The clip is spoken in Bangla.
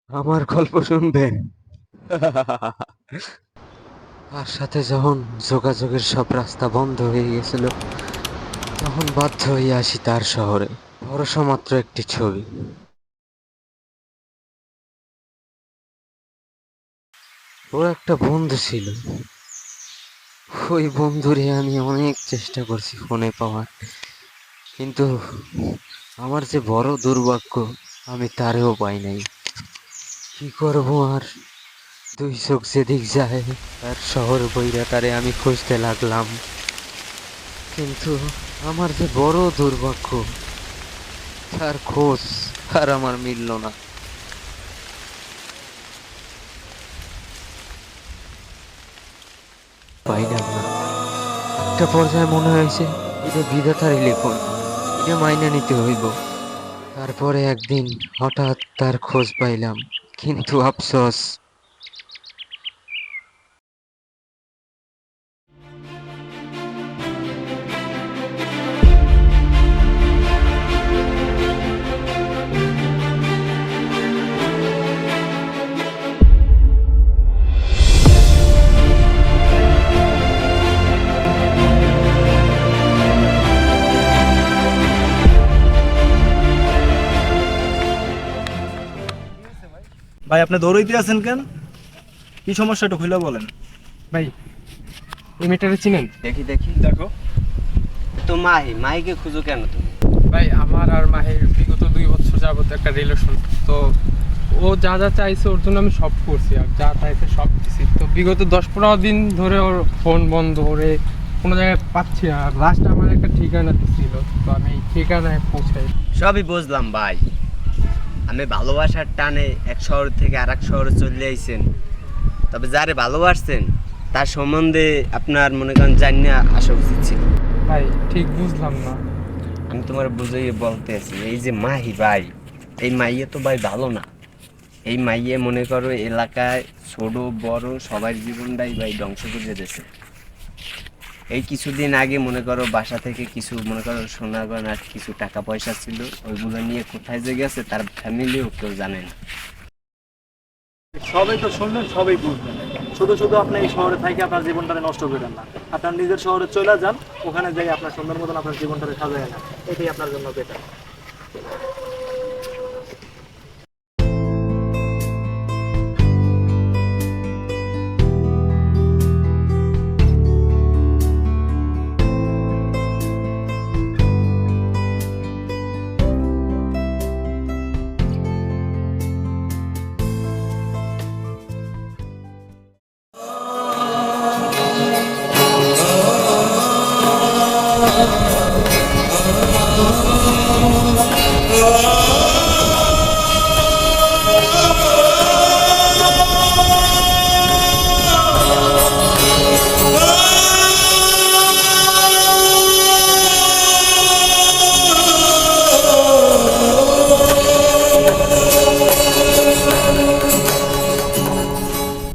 আমার গল্প শুনবে? তার সাথে যখন যোগাযোগের সব রাস্তা বন্ধ হয়ে গেছিল, তখন বাধ্য হয়ে আসি তার শহরে। ভরসা মাত্র একটি ছবি। ও একটা বন্ধু ছিল। ওই বন্ধুরে আমি অনেক চেষ্টা করছি ফোনে পাওয়ার, কিন্তু আমার যে বড় দুর্ভাগ্য, আমি তারেও পাই নাই। কি করবো আর? দুই চোখ যেদিক যায়, তার শহর বইরা তারে আমি খুঁজতে লাগলাম, কিন্তু আমার যে বড় দুর্ভাগ্য, তার খোঁজ আর আমার মিলল না। পাইলাম না। একটা পর্যায়ে মনে হয়েছে এটা বিধাতারই লিখন, এটা মাইনে নিতে হইব। তারপরে একদিন হঠাৎ তার খোঁজ পাইলাম, কিন্তু আফসোস। ভাই আপনি দৌড়াইতে আছেন কেন? কি সমস্যাটা খুলে বলেন। ভাই, এই মেয়েটারে চিনেন? দেখি দেখি দেখো। তো মাহিকে খুঁজো কেন তুমি? ভাই, আমার আর মাহির বিগত 2 বছর যাবত একটা রিলেশন। তো ও যা যা চাইছে ওর জন্য আমি সব করছি, আর যা চাইছে সব দিছি। তো বিগত 10-15 দিন ধরে ওর ফোন বন্ধ, ওরে কোনো জায়গায় পাচ্ছি না। আর লাস্ট আমার একটা ঠিকানা ছিল, তো আমি এই ঠিকানায় পৌঁছাই। সবই বুঝলাম ভাই, আমি ভালোবাসার টানে এক শহর থেকে আর এক শহরে চলে আইছেন, তবে যারে ভালোবাসছেন তার সম্বন্ধে আপনার মনে করেন জানিয়ে আসা উচিত ছিল। ভাই ঠিক বুঝলাম না। আমি তোমার বুঝিয়ে বলতে আছি, এই যে মাহি ভাই, এই মাইয়ে তো ভাই ভালো না। এই মাইয়ে মনে করো এলাকায় ছোট বড় সবার জীবনটাই ভাই ধ্বংস করে দিয়েছে। এই কিছুদিন আগে মনে করো বাসা থেকে কিছু মনে করো সোনা গয়না আর কিছু টাকা পয়সা ছিল, ওইগুলো নিয়ে কোথায় যে গেছে তার ফ্যামিলিও কেউ জানে না। সবাই তো শুনলেন, সবাই বুঝলেন। শুধু শুধু আপনি এই শহরে থেকে আপনার জীবনটা নষ্ট করেন না। আপনার নিজের শহরে চলে যান, ওখানে যাই আপনার সুন্দর মতন আপনার জীবনটা সাজায় না। এটাই আপনার জন্য বেটার।